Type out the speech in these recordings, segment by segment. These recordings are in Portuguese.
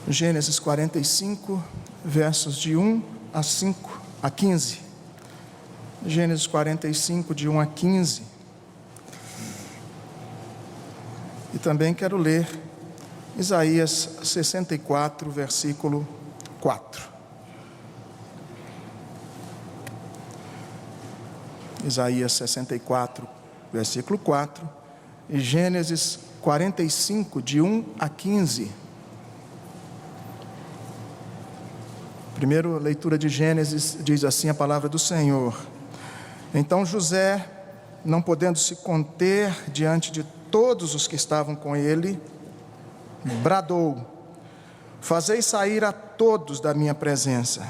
Gênesis 45, versos de 1 a 15. Gênesis 45, de 1 a 15. E também quero ler Isaías 64, versículo 4. Isaías 64, versículo 4. E Gênesis 45, de 1 a 15. Primeiro, leitura de Gênesis, diz assim a palavra do Senhor. Então José, não podendo se conter diante de todos os que estavam com ele, bradou: fazei sair a todos da minha presença.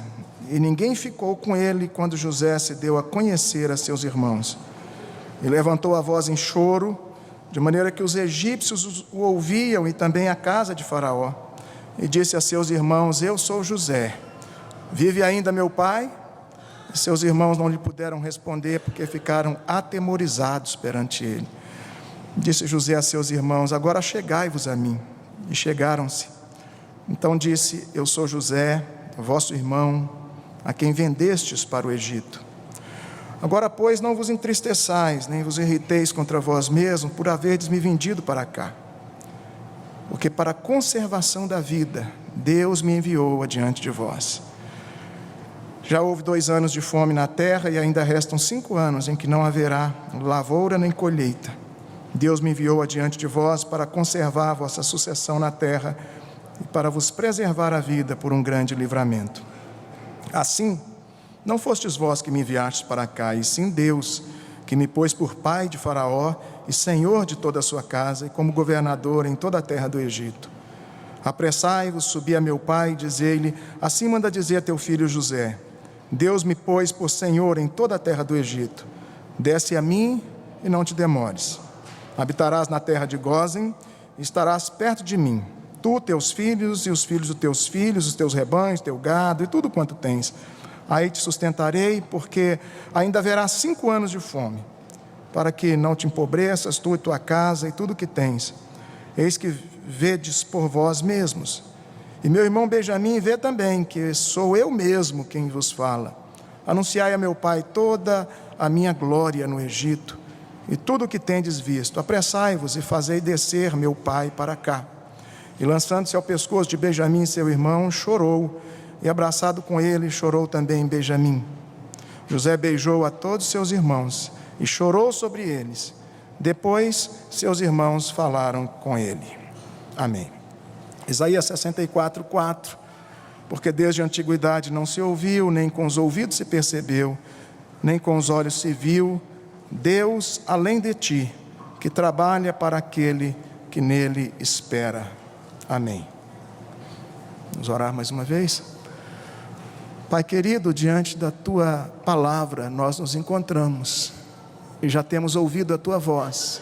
E ninguém ficou com ele quando José se deu a conhecer a seus irmãos. E levantou a voz em choro, de maneira que os egípcios o ouviam e também a casa de Faraó. E disse a seus irmãos: eu sou José. Vive ainda meu pai? E seus irmãos não lhe puderam responder, porque ficaram atemorizados perante ele. Disse José a seus irmãos: agora chegai-vos a mim. E chegaram-se. Então disse: eu sou José, vosso irmão, a quem vendestes para o Egito. Agora, pois, não vos entristeçais, nem vos irriteis contra vós mesmos, por haverdes me vendido para cá. Porque para a conservação da vida, Deus me enviou adiante de vós. Já houve 2 anos de fome na terra, e ainda restam 5 anos em que não haverá lavoura nem colheita. Deus me enviou adiante de vós para conservar a vossa sucessão na terra e para vos preservar a vida por um grande livramento. Assim, não fostes vós que me enviastes para cá, e sim Deus, que me pôs por pai de Faraó e senhor de toda a sua casa, e como governador em toda a terra do Egito. Apressai-vos, subi a meu pai, e dizei-lhe: assim manda dizer a teu filho José: Deus me pôs por senhor em toda a terra do Egito. Desce a mim e não te demores. Habitarás na terra de Gósen, e estarás perto de mim, tu, teus filhos e os filhos dos teus filhos, os teus rebanhos, teu gado e tudo quanto tens. Aí te sustentarei, porque ainda haverá 5 anos de fome, para que não te empobreças, tu e tua casa e tudo que tens. Eis que vedes por vós mesmos. E meu irmão Benjamim vê também que sou eu mesmo quem vos fala. Anunciai a meu pai toda a minha glória no Egito, e tudo o que tendes visto. Apressai-vos e fazei descer meu pai para cá. E lançando-se ao pescoço de Benjamim, seu irmão, chorou, e abraçado com ele, chorou também Benjamim. José beijou a todos seus irmãos, e chorou sobre eles. Depois, seus irmãos falaram com ele. Amém. Isaías 64, 4. Porque desde a antiguidade não se ouviu, nem com os ouvidos se percebeu, nem com os olhos se viu, Deus além de ti, que trabalha para aquele que nele espera. Amém. Vamos orar mais uma vez? Pai querido, diante da tua palavra nós nos encontramos e já temos ouvido a tua voz,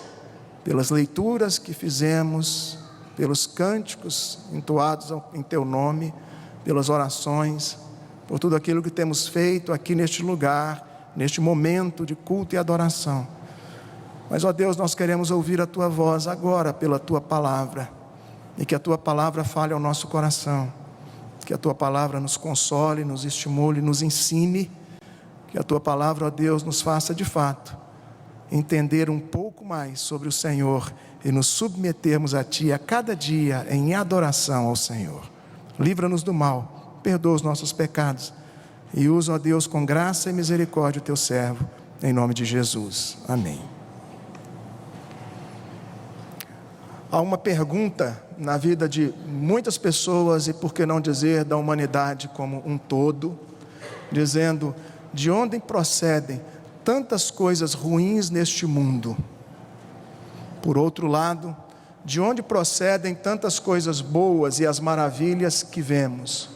pelas leituras que fizemos, pelos cânticos entoados em teu nome, pelas orações, por tudo aquilo que temos feito aqui neste lugar, neste momento de culto e adoração. Mas, ó Deus, nós queremos ouvir a tua voz agora pela tua palavra, e que a tua palavra fale ao nosso coração, que a tua palavra nos console, nos estimule, nos ensine, que a tua palavra, ó Deus, nos faça de fato entender um pouco mais sobre o Senhor e nos submetermos a ti a cada dia em adoração ao Senhor. Livra-nos do mal, perdoa os nossos pecados e usa, ó Deus, com graça e misericórdia o teu servo, em nome de Jesus. Amém. Há uma pergunta na vida de muitas pessoas, e por que não dizer da humanidade como um todo, dizendo: de onde procedem tantas coisas ruins neste mundo? Por outro lado, de onde procedem tantas coisas boas e as maravilhas que vemos?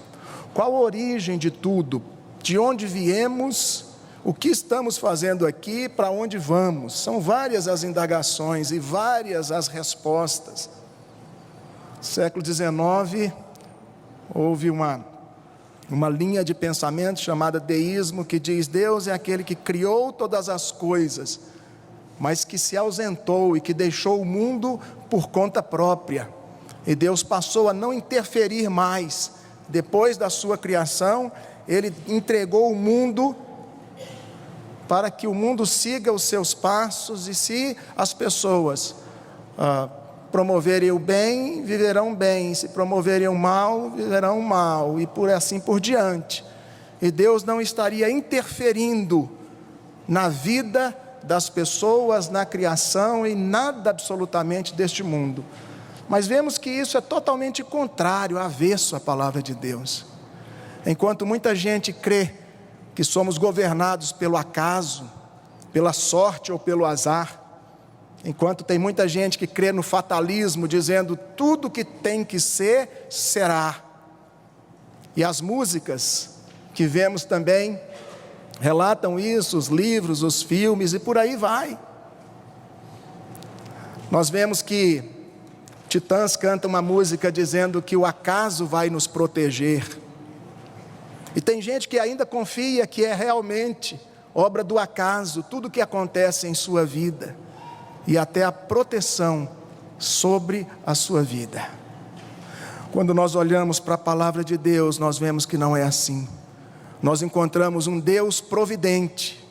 Qual a origem de tudo? De onde viemos? O que estamos fazendo aqui? Para onde vamos? São várias as indagações e várias as respostas. No século XIX, houve uma linha de pensamento chamada deísmo, que diz: Deus é aquele que criou todas as coisas, mas que se ausentou e que deixou o mundo por conta própria. E Deus passou a não interferir mais. Depois da sua criação, Ele entregou o mundo para que o mundo siga os seus passos, e se as pessoas promoverem o bem, viverão bem, se promoverem o mal, viverão mal, e por assim por diante. E Deus não estaria interferindo na vida das pessoas, na criação, e nada absolutamente deste mundo. Mas vemos que isso é totalmente contrário, avesso à palavra de Deus. Enquanto muita gente crê que somos governados pelo acaso, pela sorte ou pelo azar, enquanto tem muita gente que crê no fatalismo, dizendo tudo que tem que ser, será. E as músicas que vemos também relatam isso, os livros, os filmes e por aí vai. Nós vemos que Titãs canta uma música dizendo que o acaso vai nos proteger. E tem gente que ainda confia que é realmente obra do acaso, tudo que acontece em sua vida, e até a proteção sobre a sua vida. Quando nós olhamos para a palavra de Deus, nós vemos que não é assim. Nós encontramos um Deus providente,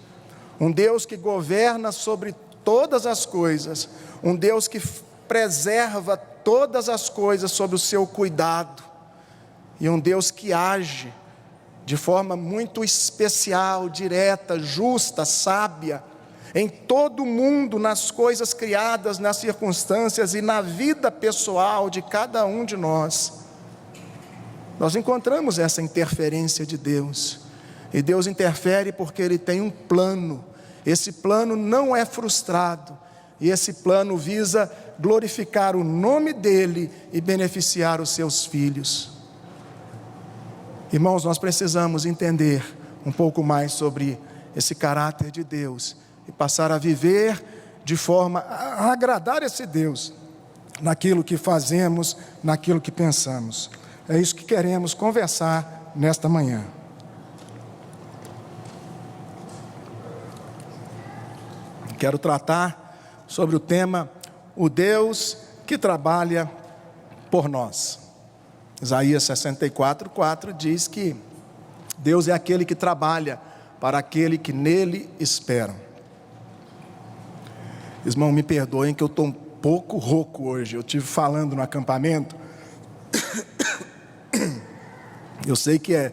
um Deus que governa sobre todas as coisas, um Deus que preserva todas as coisas sob o seu cuidado, e um Deus que age de forma muito especial, direta, justa, sábia, em todo o mundo, nas coisas criadas, nas circunstâncias e na vida pessoal de cada um de nós. Nós encontramos essa interferência de Deus, e Deus interfere porque Ele tem um plano. Esse plano não é frustrado, e esse plano visa glorificar o nome dEle e beneficiar os seus filhos. Irmãos, nós precisamos entender um pouco mais sobre esse caráter de Deus e passar a viver de forma a agradar esse Deus naquilo que fazemos, naquilo que pensamos. É isso que queremos conversar nesta manhã. Quero tratar sobre o tema o Deus que trabalha por nós. Isaías 64:4 diz que Deus é aquele que trabalha para aquele que nele espera. Irmão, me perdoem que eu estou um pouco rouco hoje. Eu estive falando no acampamento. Eu sei que é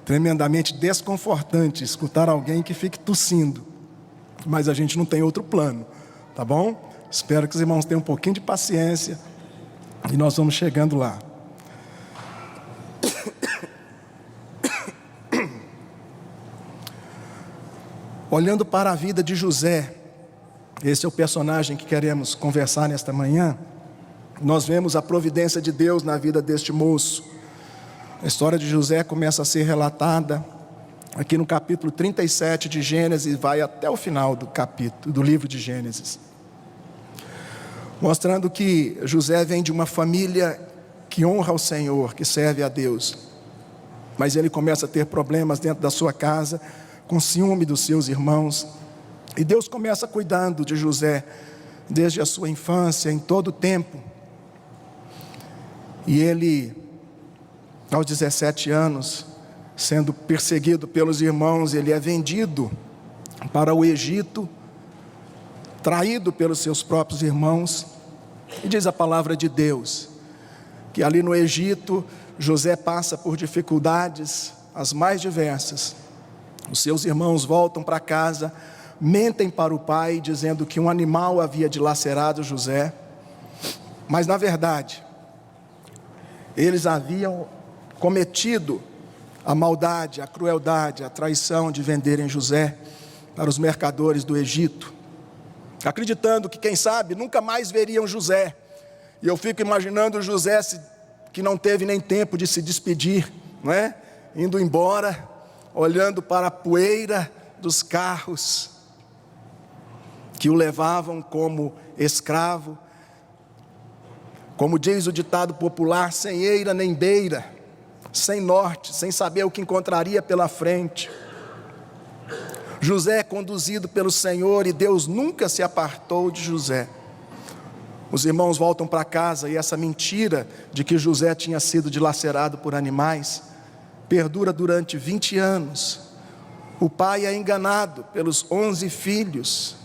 tremendamente desconfortante escutar alguém que fique tossindo, mas a gente não tem outro plano, tá bom? Espero que os irmãos tenham um pouquinho de paciência e nós vamos chegando lá. Olhando para a vida de José, esse é o personagem que queremos conversar nesta manhã. Nós vemos a providência de Deus na vida deste moço. A história de José começa a ser relatada aqui no capítulo 37 de Gênesis, e vai até o final do livro de Gênesis, mostrando que José vem de uma família que honra o Senhor, que serve a Deus, mas ele começa a ter problemas dentro da sua casa, com ciúme dos seus irmãos, e Deus começa cuidando de José, desde a sua infância, em todo o tempo, e ele, aos 17 anos, sendo perseguido pelos irmãos, ele é vendido para o Egito, traído pelos seus próprios irmãos, e diz a palavra de Deus, que ali no Egito, José passa por dificuldades, as mais diversas. Os seus irmãos voltam para casa, mentem para o pai, dizendo que um animal havia dilacerado José, mas na verdade, eles haviam cometido a maldade, a crueldade, a traição de venderem José para os mercadores do Egito, acreditando que, quem sabe, nunca mais veriam José. E eu fico imaginando José que não teve nem tempo de se despedir, não é? Indo embora, olhando para a poeira dos carros que o levavam como escravo, como diz o ditado popular, sem eira nem beira, sem norte, sem saber o que encontraria pela frente. José é conduzido pelo Senhor, e Deus nunca se apartou de José. Os irmãos voltam para casa e essa mentira de que José tinha sido dilacerado por animais perdura durante 20 anos. O pai é enganado pelos 11 filhos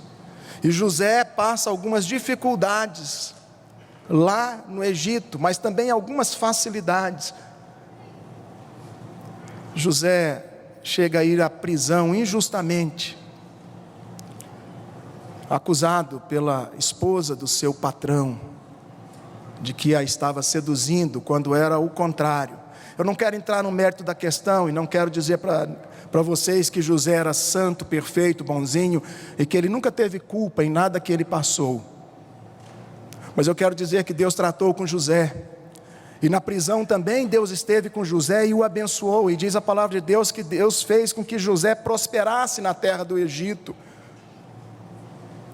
e José passa algumas dificuldades lá no Egito, mas também algumas facilidades. José chega a ir à prisão injustamente, acusado pela esposa do seu patrão, de que a estava seduzindo, quando era o contrário. Eu não quero entrar no mérito da questão, e não quero dizer para vocês que José era santo, perfeito, bonzinho, e que ele nunca teve culpa em nada que ele passou. Mas eu quero dizer que Deus tratou com José, e na prisão também Deus esteve com José e o abençoou, e diz a palavra de Deus que Deus fez com que José prosperasse na terra do Egito.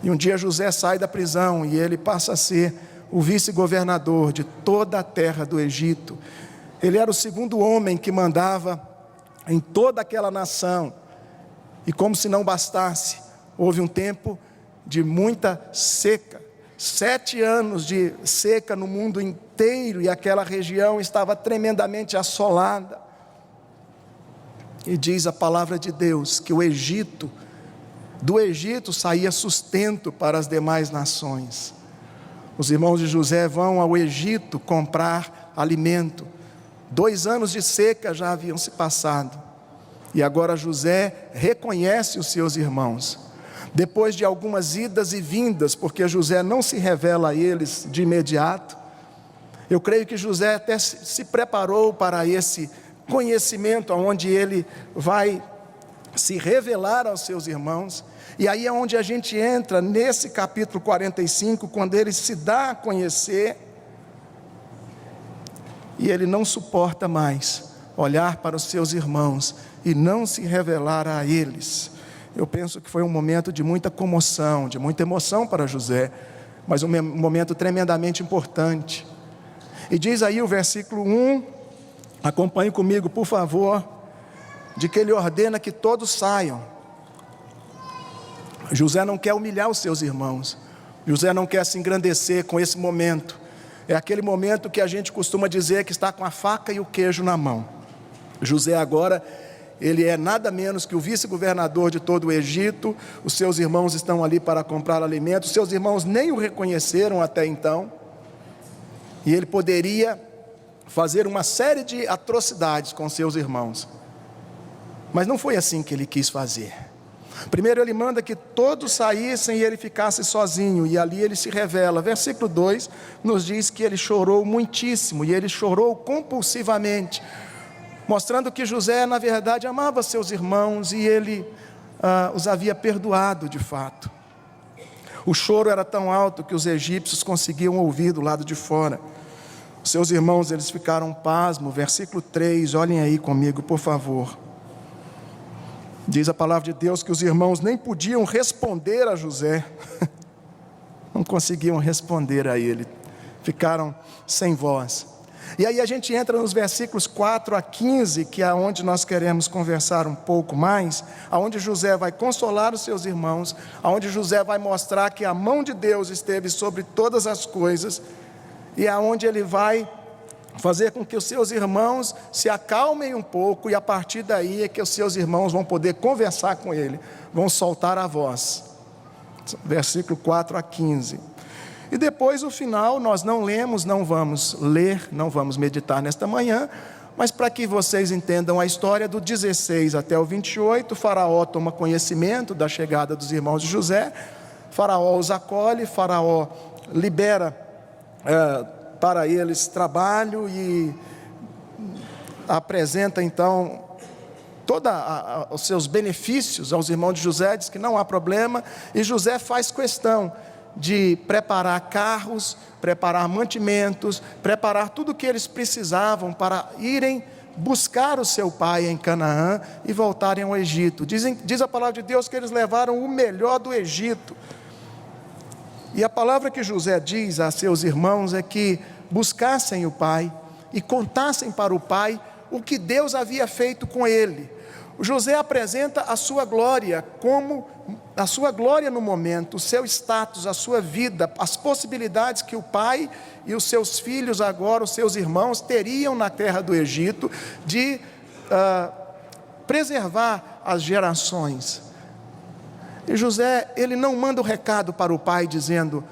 E um dia José sai da prisão e ele passa a ser o vice-governador de toda a terra do Egito. Ele era o segundo homem que mandava em toda aquela nação. E como se não bastasse, houve um tempo de muita seca. 7 anos de seca no mundo inteiro, e aquela região estava tremendamente assolada. E diz a palavra de Deus que do Egito saía sustento para as demais nações. Os irmãos de José vão ao Egito comprar alimento. 2 anos de seca já haviam se passado, e agora José reconhece os seus irmãos. Depois de algumas idas e vindas, porque José não se revela a eles de imediato, eu creio que José até se preparou para esse conhecimento, onde ele vai se revelar aos seus irmãos. E aí é onde a gente entra nesse capítulo 45, quando ele se dá a conhecer, e ele não suporta mais olhar para os seus irmãos e não se revelar a eles. Eu penso que foi um momento de muita comoção, de muita emoção para José, mas um momento tremendamente importante. E diz aí o versículo 1, acompanhe comigo por favor, de que ele ordena que todos saiam. José não quer humilhar os seus irmãos, José não quer se engrandecer com esse momento. É aquele momento que a gente costuma dizer que está com a faca e o queijo na mão. José agora, ele é nada menos que o vice-governador de todo o Egito. Os seus irmãos estão ali para comprar alimentos. Seus irmãos nem o reconheceram até então, e ele poderia fazer uma série de atrocidades com seus irmãos, mas não foi assim que ele quis fazer. Primeiro ele manda que todos saíssem e ele ficasse sozinho, e ali ele se revela. Versículo 2 nos diz que ele chorou muitíssimo, e ele chorou compulsivamente, mostrando que José na verdade amava seus irmãos, e ele os havia perdoado de fato. O choro era tão alto que os egípcios conseguiam ouvir do lado de fora. Seus irmãos, eles ficaram pasmos. Versículo 3, olhem aí comigo por favor. Diz a palavra de Deus que os irmãos nem podiam responder a José, não conseguiam responder a ele, ficaram sem voz. E aí a gente entra nos versículos 4 a 15, que é onde nós queremos conversar um pouco mais, aonde José vai consolar os seus irmãos, aonde José vai mostrar que a mão de Deus esteve sobre todas as coisas, e aonde ele vai fazer com que os seus irmãos se acalmem um pouco, e a partir daí é que os seus irmãos vão poder conversar com ele, vão soltar a voz. Versículo 4 a 15. E depois o final nós não lemos, não vamos ler, não vamos meditar nesta manhã, mas para que vocês entendam a história do 16 até o 28, Faraó toma conhecimento da chegada dos irmãos de José, Faraó os acolhe, Faraó libera para eles trabalho e apresenta então todos os seus benefícios aos irmãos de José, diz que não há problema, e José faz questão de preparar carros, preparar mantimentos, preparar tudo o que eles precisavam para irem buscar o seu pai em Canaã e voltarem ao Egito. Diz a palavra de Deus que eles levaram o melhor do Egito. E a palavra que José diz a seus irmãos é que buscassem o pai e contassem para o pai o que Deus havia feito com ele. José apresenta a sua glória como a sua glória no momento, o seu status, a sua vida, as possibilidades que o pai e os seus filhos agora, os seus irmãos, teriam na terra do Egito de preservar as gerações. E José, ele não manda o recado para o pai dizendo: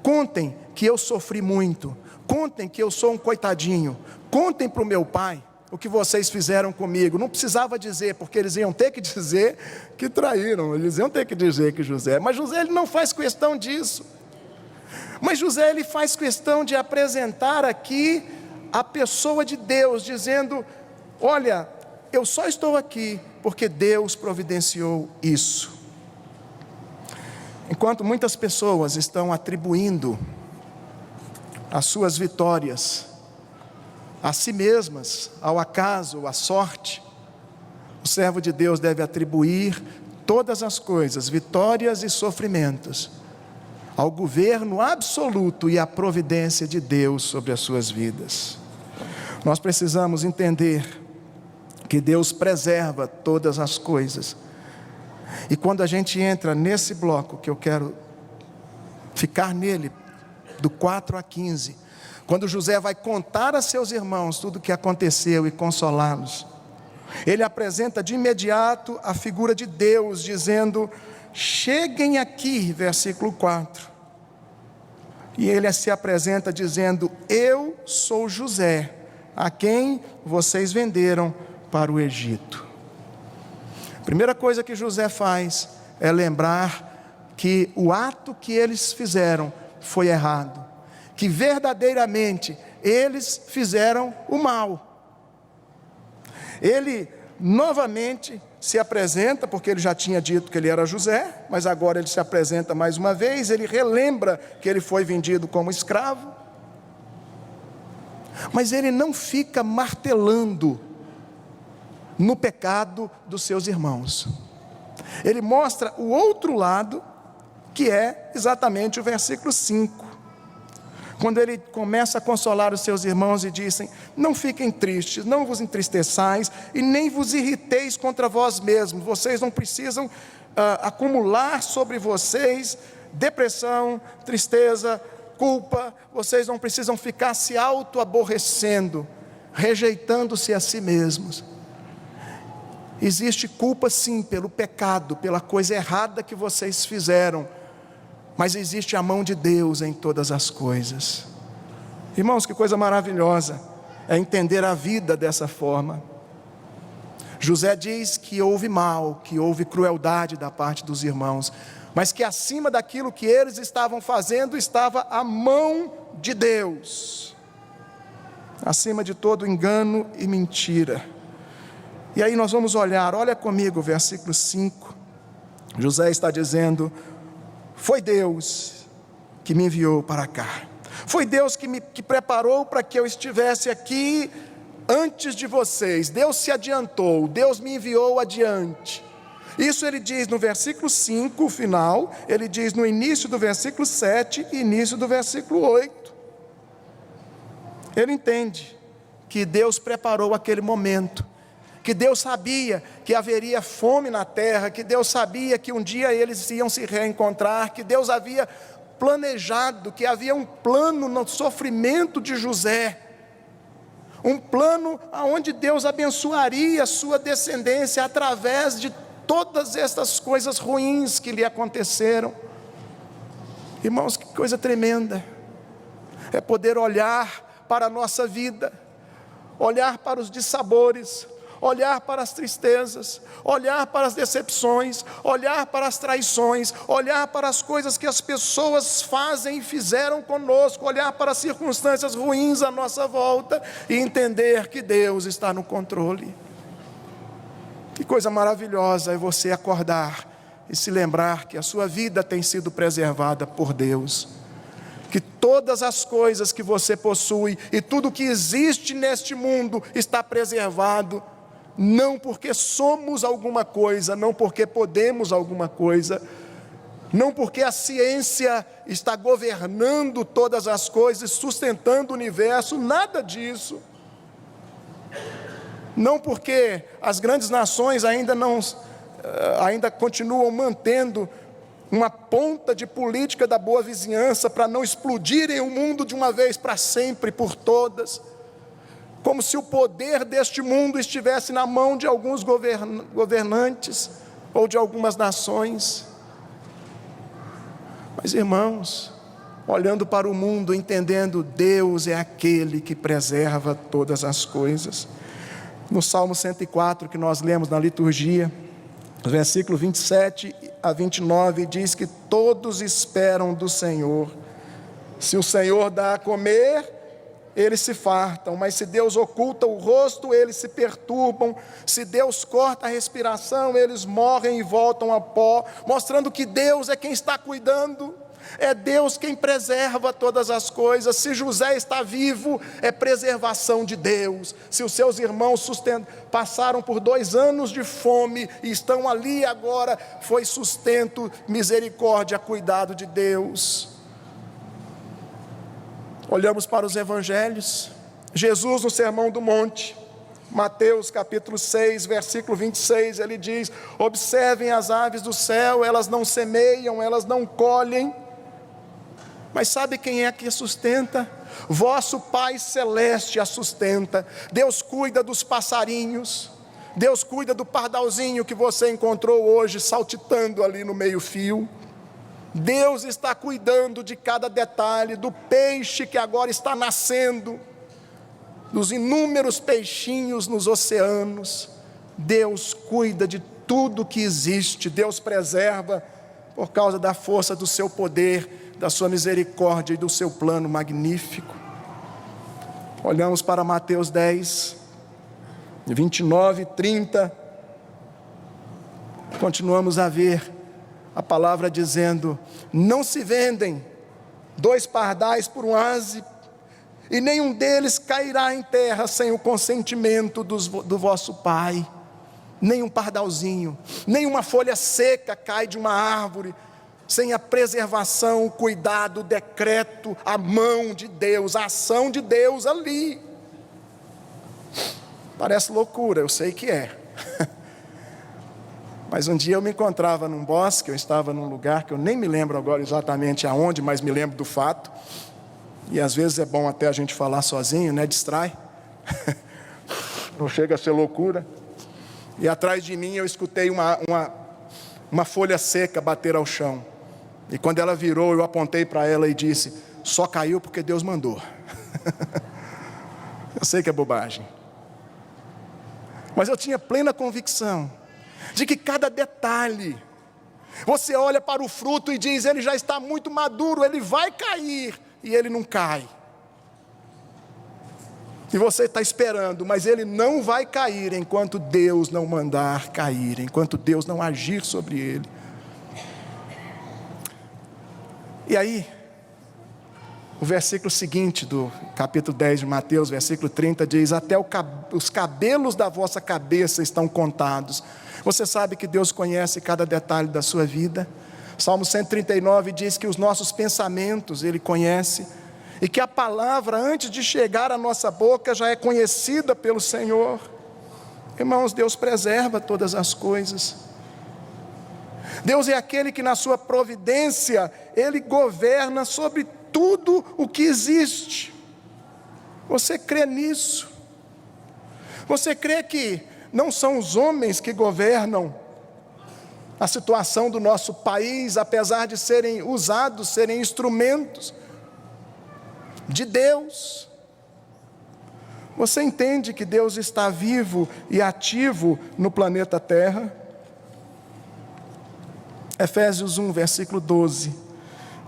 contem que eu sofri muito, contem que eu sou um coitadinho, contem para o meu pai o que vocês fizeram comigo. Não precisava dizer, porque eles iam ter que dizer que traíram, eles iam ter que dizer que José, mas José ele não faz questão disso. Mas José ele faz questão de apresentar aqui a pessoa de Deus, dizendo: olha, eu só estou aqui porque Deus providenciou isso. Enquanto muitas pessoas estão atribuindo as suas vitórias a si mesmas, ao acaso, à sorte, o servo de Deus deve atribuir todas as coisas, vitórias e sofrimentos, ao governo absoluto e à providência de Deus sobre as suas vidas. Nós precisamos entender que Deus preserva todas as coisas. E quando a gente entra nesse bloco, que eu quero ficar nele, do 4 a 15, quando José vai contar a seus irmãos tudo o que aconteceu e consolá-los, ele apresenta de imediato a figura de Deus, dizendo: cheguem aqui, versículo 4. E ele se apresenta dizendo: eu sou José, a quem vocês venderam para o Egito. A primeira coisa que José faz é lembrar que o ato que eles fizeram foi errado, que verdadeiramente eles fizeram o mal. Ele novamente se apresenta, porque ele já tinha dito que ele era José, mas agora ele se apresenta mais uma vez, ele relembra que ele foi vendido como escravo, mas ele não fica martelando no pecado dos seus irmãos. Ele mostra o outro lado, que é exatamente o versículo 5. Quando ele começa a consolar os seus irmãos e dizem: não fiquem tristes, não vos entristeçais e nem vos irriteis contra vós mesmos. Vocês não precisam acumular sobre vocês depressão, tristeza, culpa. Vocês não precisam ficar se auto-aborrecendo, rejeitando-se a si mesmos. Existe culpa sim pelo pecado, pela coisa errada que vocês fizeram, mas existe a mão de Deus em todas as coisas. Irmãos, que coisa maravilhosa é entender a vida dessa forma. José diz que houve mal, que houve crueldade da parte dos irmãos, mas que acima daquilo que eles estavam fazendo estava a mão de Deus, acima de todo engano e mentira. E aí nós vamos olha comigo o versículo 5. José está dizendo: foi Deus que me enviou para cá, foi Deus que preparou para que eu estivesse aqui antes de vocês. Deus se adiantou, Deus me enviou adiante. Isso ele diz no versículo 5, final, ele diz no início do versículo 7 e início do versículo 8. Ele entende que Deus preparou aquele momento, que Deus sabia que haveria fome na terra, que Deus sabia que um dia eles iam se reencontrar, que Deus havia planejado, que havia um plano no sofrimento de José, um plano onde Deus abençoaria a sua descendência através de todas estas coisas ruins que lhe aconteceram. Irmãos, que coisa tremenda é poder olhar para a nossa vida, olhar para os dissabores, olhar para as tristezas, olhar para as decepções, olhar para as traições, olhar para as coisas que as pessoas fazem e fizeram conosco, olhar para as circunstâncias ruins à nossa volta e entender que Deus está no controle. Que coisa maravilhosa é você acordar e se lembrar que a sua vida tem sido preservada por Deus, que todas as coisas que você possui e tudo que existe neste mundo está preservado, não porque somos alguma coisa, não porque podemos alguma coisa, não porque a ciência está governando todas as coisas, sustentando o universo, nada disso. Não porque as grandes nações ainda não ainda continuam mantendo uma ponta de política da boa vizinhança para não explodirem o mundo de uma vez para sempre, por todas, como se o poder deste mundo estivesse na mão de alguns governantes ou de algumas nações. Mas, irmãos, olhando para o mundo, entendendo, Deus é aquele que preserva todas as coisas. No Salmo 104, que nós lemos na liturgia, versículo 27 a 29, diz que todos esperam do Senhor. Se o Senhor dá a comer, eles se fartam, mas se Deus oculta o rosto, eles se perturbam. Se Deus corta a respiração, eles morrem e voltam a pó, mostrando que Deus é quem está cuidando. É Deus quem preserva todas as coisas. Se José está vivo, é preservação de Deus. Se os seus irmãos passaram por 2 anos de fome e estão ali agora, foi sustento, misericórdia, cuidado de Deus. Olhamos para os evangelhos. Jesus no Sermão do Monte, Mateus capítulo 6, versículo 26, ele diz: observem as aves do céu, elas não semeiam, elas não colhem, mas sabe quem é que sustenta? Vosso Pai Celeste a sustenta. Deus cuida dos passarinhos, Deus cuida do pardalzinho que você encontrou hoje saltitando ali no meio-fio. Deus está cuidando de cada detalhe, do peixe que agora está nascendo, dos inúmeros peixinhos nos oceanos. Deus cuida de tudo que existe. Deus preserva por causa da força do seu poder, da sua misericórdia e do seu plano magnífico. Olhamos para Mateus 10, 29 e 30, continuamos a ver a palavra dizendo: não se vendem 2 pardais por um aze, e nenhum deles cairá em terra sem o consentimento do vosso Pai. Nem um pardalzinho, nem uma folha seca cai de uma árvore sem a preservação, o cuidado, o decreto, a mão de Deus, a ação de Deus ali. Parece loucura, eu sei que é. Mas um dia eu me encontrava num bosque, eu estava num lugar que eu nem me lembro agora exatamente aonde, mas me lembro do fato. E às vezes é bom até a gente falar sozinho, né? Distrai. Não chega a ser loucura. E atrás de mim eu escutei uma folha seca bater ao chão. E quando ela virou, eu apontei para ela e disse: só caiu porque Deus mandou. Eu sei que é bobagem, mas eu tinha plena convicção de que cada detalhe, você olha para o fruto e diz: ele já está muito maduro, ele vai cair, e ele não cai. E você está esperando, mas ele não vai cair enquanto Deus não mandar cair, enquanto Deus não agir sobre ele. E aí, o versículo seguinte do capítulo 10 de Mateus, versículo 30, diz: até os cabelos da vossa cabeça estão contados. Você sabe que Deus conhece cada detalhe da sua vida. Salmo 139 diz que os nossos pensamentos Ele conhece, e que a palavra, antes de chegar à nossa boca, já é conhecida pelo Senhor. Irmãos, Deus preserva todas as coisas. Deus é aquele que na sua providência, Ele governa sobre tudo o que existe. Você crê nisso? Você crê que não são os homens que governam a situação do nosso país, apesar de serem usados, serem instrumentos de Deus? Você entende que Deus está vivo e ativo no planeta Terra? Efésios 1, versículo 12,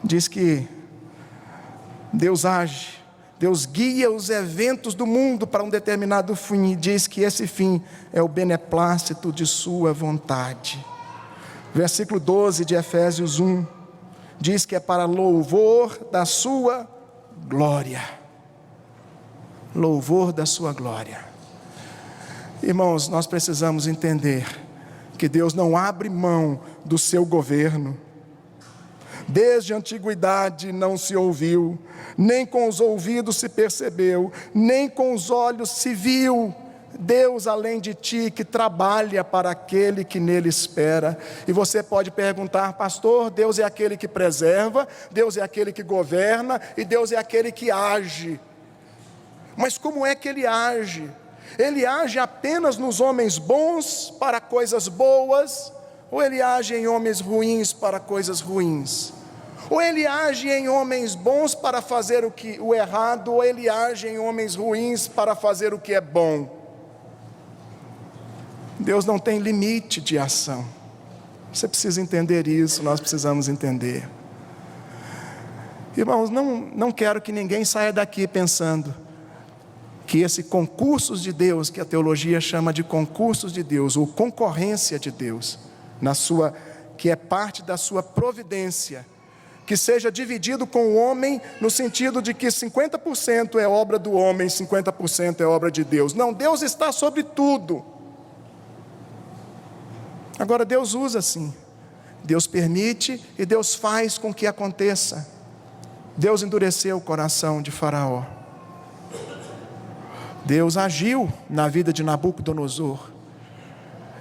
diz que Deus age, Deus guia os eventos do mundo para um determinado fim, e diz que esse fim é o beneplácito de sua vontade. Versículo 12 de Efésios 1, diz que é para louvor da sua glória. Louvor da sua glória. Irmãos, nós precisamos entender que Deus não abre mão do seu governo. Desde a antiguidade não se ouviu, nem com os ouvidos se percebeu, nem com os olhos se viu, Deus além de ti que trabalha para aquele que nele espera. E você pode perguntar: pastor, Deus é aquele que preserva, Deus é aquele que governa e Deus é aquele que age. Mas como é que ele age? Ele age apenas nos homens bons para coisas boas, ou ele age em homens ruins para coisas ruins? Ou ele age em homens bons para fazer o errado, ou ele age em homens ruins para fazer o que é bom? Deus não tem limite de ação. Você precisa entender isso, nós precisamos entender. Irmãos, não quero que ninguém saia daqui pensando que esse concursos de Deus, que a teologia chama de concursos de Deus, ou concorrência de Deus, que é parte da sua providência, que seja dividido com o homem, no sentido de que 50% é obra do homem, 50% é obra de Deus. Não, Deus está sobre tudo. Agora Deus usa sim, Deus permite e Deus faz com que aconteça. Deus endureceu o coração de Faraó. Deus agiu na vida de Nabucodonosor.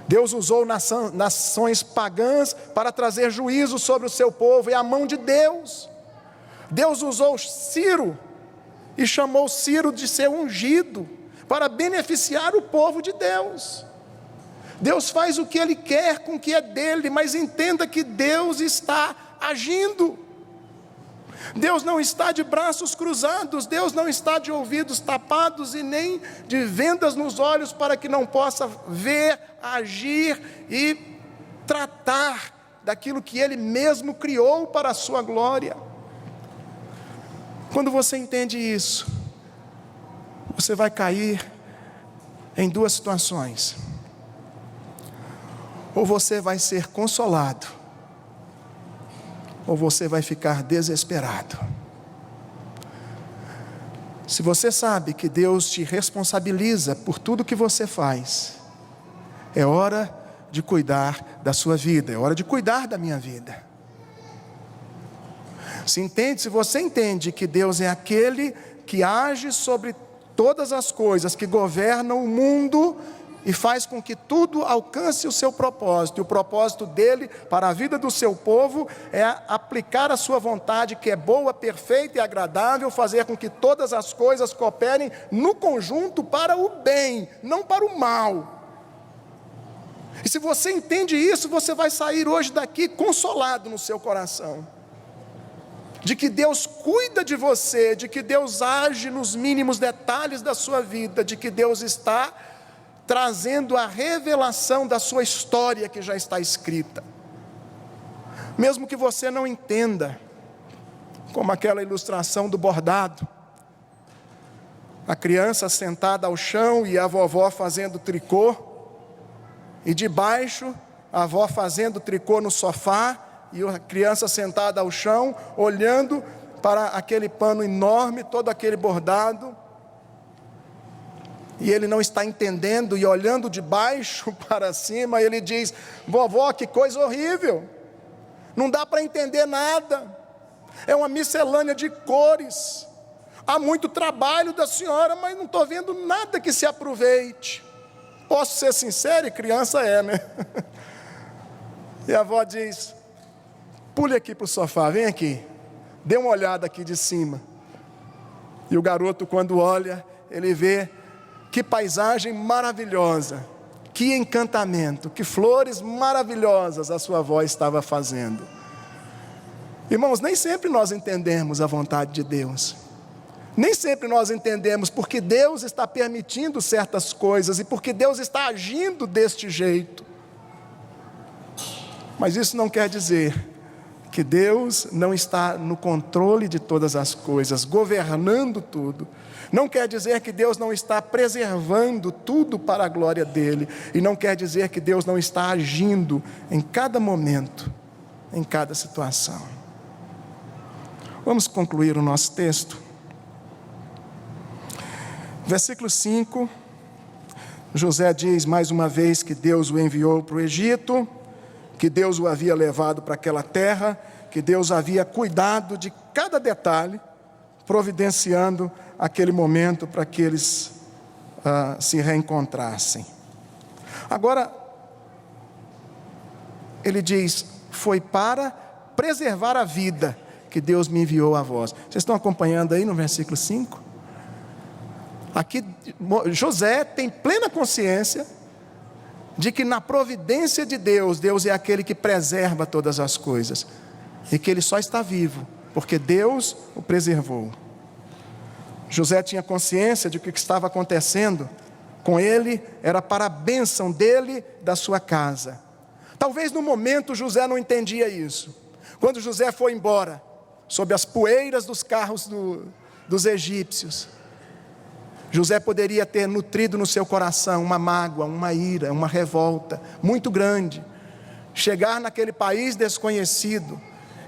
Deus usou nações pagãs para trazer juízo sobre o seu povo, é a mão de Deus. Deus usou Ciro e chamou Ciro de ser ungido para beneficiar o povo de Deus. Deus faz o que Ele quer com o que é dele, mas entenda que Deus está agindo. Deus não está de braços cruzados, Deus não está de ouvidos tapados e nem de vendas nos olhos para que não possa ver, agir e tratar daquilo que Ele mesmo criou para a sua glória. Quando você entende isso, você vai cair em duas situações. Ou você vai ser consolado, ou você vai ficar desesperado. Se você sabe que Deus te responsabiliza por tudo que você faz, é hora de cuidar da sua vida, é hora de cuidar da minha vida. Se você entende que Deus é aquele que age sobre todas as coisas, que governa o mundo e faz com que tudo alcance o seu propósito, e o propósito dele para a vida do seu povo é aplicar a sua vontade, que é boa, perfeita e agradável, fazer com que todas as coisas cooperem no conjunto para o bem, não para o mal. E se você entende isso, você vai sair hoje daqui consolado no seu coração, de que Deus cuida de você, de que Deus age nos mínimos detalhes da sua vida, de que Deus está trazendo a revelação da sua história que já está escrita. Mesmo que você não entenda, como aquela ilustração do bordado, a criança sentada ao chão e a vovó fazendo tricô, e debaixo a avó fazendo tricô no sofá, e a criança sentada ao chão, olhando para aquele pano enorme, todo aquele bordado, e ele não está entendendo, e olhando de baixo para cima, ele diz: vovó, que coisa horrível, não dá para entender nada, é uma miscelânea de cores, há muito trabalho da senhora, mas não estou vendo nada que se aproveite. Posso ser sincero? E criança é, né? E a avó diz: pule aqui para o sofá, vem aqui, dê uma olhada aqui de cima. E o garoto, quando olha, ele vê que paisagem maravilhosa, que encantamento, que flores maravilhosas a sua avó estava fazendo. Irmãos, nem sempre nós entendemos a vontade de Deus, nem sempre nós entendemos porque Deus está permitindo certas coisas e porque Deus está agindo deste jeito. Mas isso não quer dizer que Deus não está no controle de todas as coisas, governando tudo. Não quer dizer que Deus não está preservando tudo para a glória dele. E não quer dizer que Deus não está agindo em cada momento, em cada situação. Vamos concluir o nosso texto. Versículo 5. José diz mais uma vez que Deus o enviou para o Egito, que Deus o havia levado para aquela terra, que Deus havia cuidado de cada detalhe, providenciando aquele momento para que eles se reencontrassem. Agora, ele diz: foi para preservar a vida que Deus me enviou a vós. Vocês estão acompanhando aí no versículo 5? Aqui José tem plena consciência de que na providência de Deus, Deus é aquele que preserva todas as coisas, e que ele só está vivo porque Deus o preservou. José tinha consciência de que o que estava acontecendo com ele era para a bênção dele, da sua casa. Talvez no momento José não entendia isso. Quando José foi embora, sob as poeiras dos carros dos egípcios, José poderia ter nutrido no seu coração uma mágoa, uma ira, uma revolta muito grande. Chegar naquele país desconhecido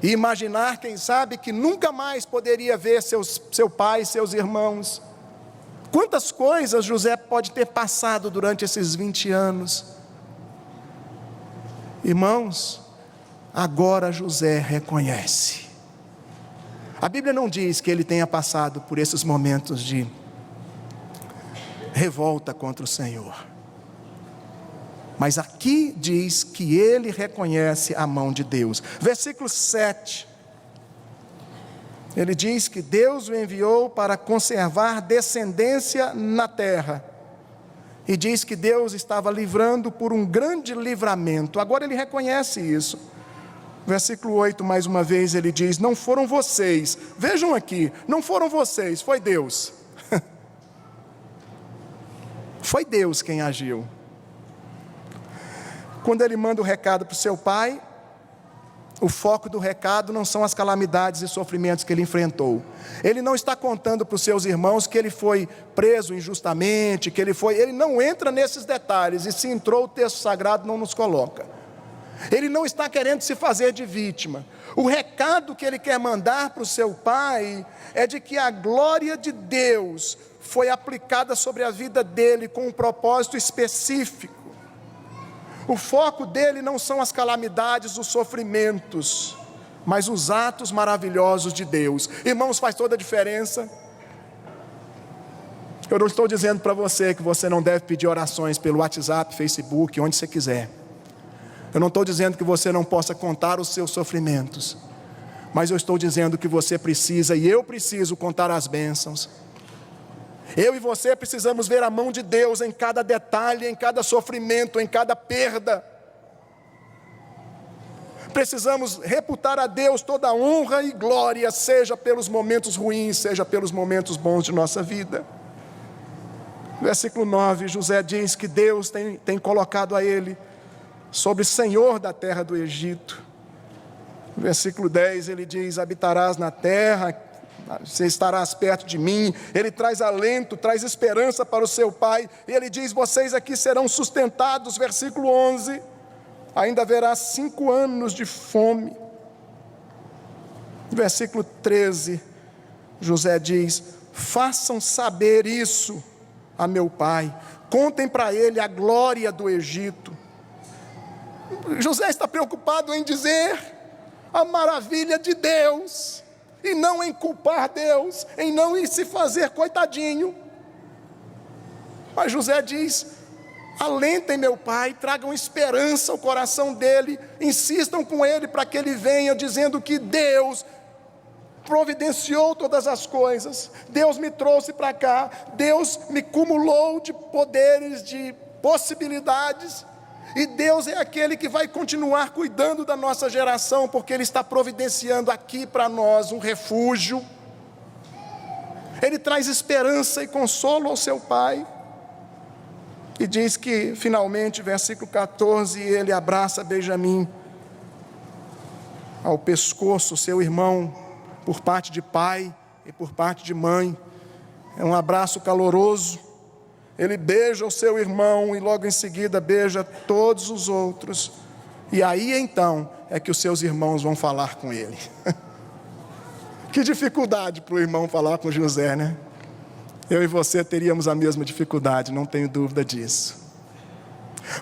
e imaginar, quem sabe, que nunca mais poderia ver seu pai, seus irmãos. Quantas coisas José pode ter passado durante esses 20 anos. Irmãos, agora José reconhece. A Bíblia não diz que ele tenha passado por esses momentos de revolta contra o Senhor. Mas aqui diz que ele reconhece a mão de Deus. Versículo 7. Ele diz que Deus o enviou para conservar descendência na terra. E diz que Deus estava livrando por um grande livramento. Agora ele reconhece isso. Versículo 8, mais uma vez, ele diz: não foram vocês. Vejam aqui, não foram vocês, foi Deus. Foi Deus quem agiu. Quando ele manda o recado para o seu pai, o foco do recado não são as calamidades e sofrimentos que ele enfrentou. Ele não está contando para os seus irmãos que ele foi preso injustamente, ele não entra nesses detalhes, e se entrou, o texto sagrado não nos coloca. Ele não está querendo se fazer de vítima. O recado que ele quer mandar para o seu pai é de que a glória de Deus foi aplicada sobre a vida dele com um propósito específico. O foco dele não são as calamidades, os sofrimentos, mas os atos maravilhosos de Deus. Irmãos, faz toda a diferença. Eu não estou dizendo para você que você não deve pedir orações pelo WhatsApp, Facebook, onde você quiser. Eu não estou dizendo que você não possa contar os seus sofrimentos, mas eu estou dizendo que você precisa, e eu preciso, contar as bênçãos. Eu e você precisamos ver a mão de Deus em cada detalhe, em cada sofrimento, em cada perda. Precisamos reputar a Deus toda a honra e glória, seja pelos momentos ruins, seja pelos momentos bons de nossa vida. Versículo 9, José diz que Deus tem colocado a ele sobre Senhor da terra do Egito. Versículo 10, ele diz: habitarás na terra, você estarás perto de mim. Ele traz alento, traz esperança para o seu pai. E ele diz: vocês aqui serão sustentados. Versículo 11, ainda haverá 5 anos de fome. Versículo 13, José diz: façam saber isso a meu pai, contem para ele a glória do Egito. José está preocupado em dizer a maravilha de Deus, e não em culpar Deus, em não se fazer coitadinho. Mas José diz: alentem meu pai, tragam esperança ao coração dele, insistam com ele para que ele venha, dizendo que Deus providenciou todas as coisas, Deus me trouxe para cá, Deus me cumulou de poderes, de possibilidades, e Deus é aquele que vai continuar cuidando da nossa geração, porque Ele está providenciando aqui para nós um refúgio. Ele traz esperança e consolo ao seu pai. E diz que, finalmente, versículo 14, ele abraça Benjamim ao pescoço, seu irmão, por parte de pai e por parte de mãe. É um abraço caloroso. Ele beija o seu irmão e logo em seguida beija todos os outros. E aí então é que os seus irmãos vão falar com ele. Que dificuldade para o irmão falar com José, né? Eu e você teríamos a mesma dificuldade, não tenho dúvida disso.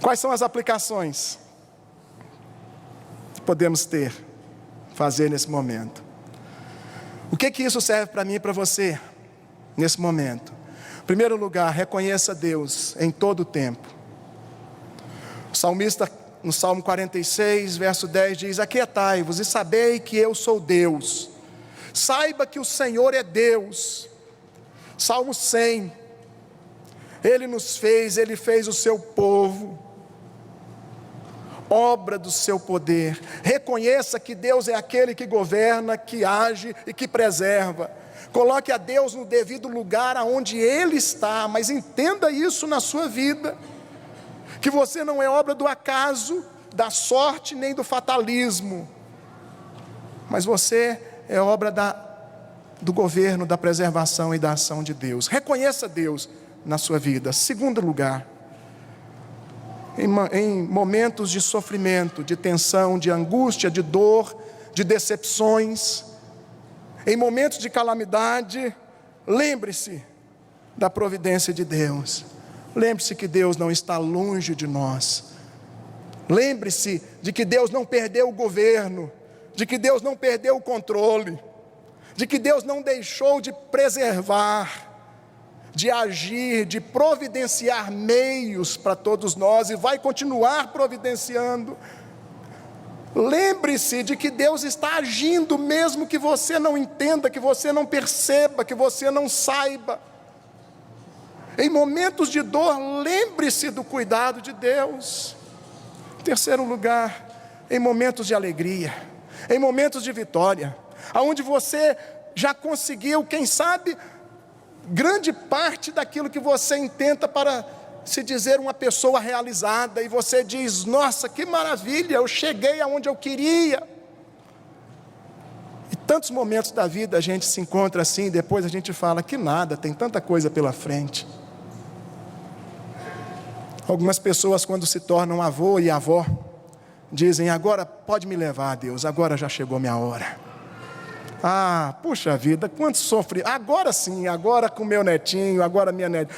Quais são as aplicações que podemos fazer nesse momento? O que isso serve para mim e para você nesse momento? Em primeiro lugar, reconheça Deus em todo o tempo. O salmista, no Salmo 46, verso 10, diz: aquietai-vos e sabei que eu sou Deus. Saiba que o Senhor é Deus. Salmo 100, Ele nos fez, Ele fez o seu povo, obra do seu poder. Reconheça que Deus é aquele que governa, que age e que preserva. Coloque a Deus no devido lugar aonde Ele está, mas entenda isso na sua vida, que você não é obra do acaso, da sorte, nem do fatalismo, mas você é obra do governo, da preservação e da ação de Deus. Reconheça Deus na sua vida. Segundo lugar, em momentos de sofrimento, de tensão, de angústia, de dor, de decepções, em momentos de calamidade, lembre-se da providência de Deus. Lembre-se que Deus não está longe de nós. Lembre-se de que Deus não perdeu o governo, de que Deus não perdeu o controle, de que Deus não deixou de preservar, de agir, de providenciar meios para todos nós e vai continuar providenciando. Lembre-se de que Deus está agindo, mesmo que você não entenda, que você não perceba, que você não saiba. Em momentos de dor, lembre-se do cuidado de Deus. Em terceiro lugar, em momentos de alegria, em momentos de vitória, aonde você já conseguiu, quem sabe, grande parte daquilo que você intenta para se dizer uma pessoa realizada, e você diz: nossa, que maravilha, eu cheguei aonde eu queria. E tantos momentos da vida a gente se encontra assim, depois a gente fala que nada, tem tanta coisa pela frente. Algumas pessoas, quando se tornam avô e avó, dizem: agora pode me levar, Deus, agora já chegou minha hora. Ah, puxa vida, quanto sofri, agora sim, agora com meu netinho, agora minha neta,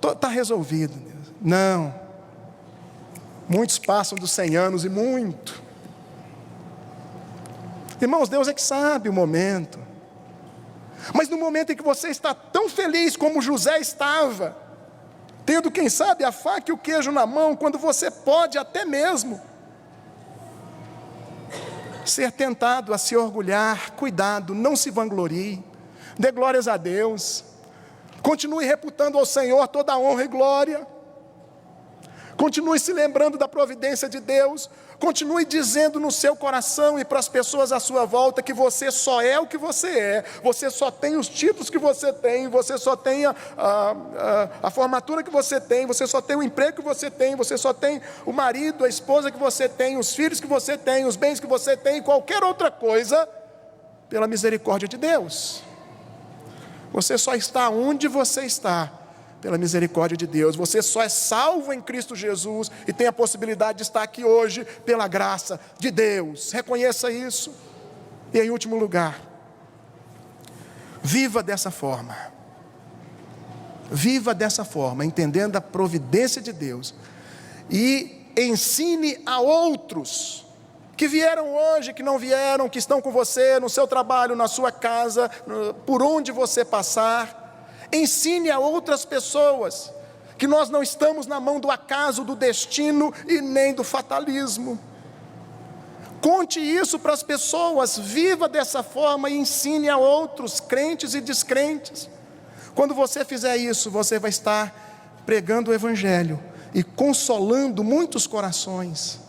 está resolvido. Deus. Não, muitos passam dos 100 anos e muito. Irmãos, Deus é que sabe o momento, mas no momento em que você está tão feliz como José estava, tendo, quem sabe, a faca e o queijo na mão, quando você pode até mesmo ser tentado a se orgulhar, cuidado, não se vanglorie, dê glórias a Deus, continue reputando ao Senhor toda a honra e glória, continue se lembrando da providência de Deus, continue dizendo no seu coração e para as pessoas à sua volta que você só é o que você é, você só tem os títulos que você tem, você só tem a formatura que você tem, você só tem o emprego que você tem, você só tem o marido, a esposa que você tem, os filhos que você tem, os bens que você tem, e qualquer outra coisa, pela misericórdia de Deus. Você só está onde você está pela misericórdia de Deus. Você só é salvo em Cristo Jesus e tem a possibilidade de estar aqui hoje pela graça de Deus. Reconheça isso. E em último lugar, viva dessa forma. Viva dessa forma, entendendo a providência de Deus, e ensine a outros que vieram hoje, que não vieram, que estão com você no seu trabalho, na sua casa, por onde você passar. Ensine a outras pessoas que nós não estamos na mão do acaso, do destino e nem do fatalismo. Conte isso para as pessoas, viva dessa forma e ensine a outros, crentes e descrentes. Quando você fizer isso, você vai estar pregando o Evangelho e consolando muitos corações.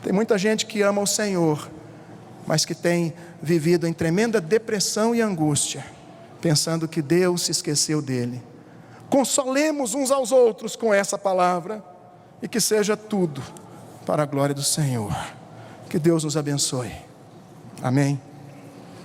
Tem muita gente que ama o Senhor, mas que tem vivido em tremenda depressão e angústia, pensando que Deus se esqueceu dele. Consolemos uns aos outros com essa palavra, e que seja tudo para a glória do Senhor. Que Deus nos abençoe. Amém.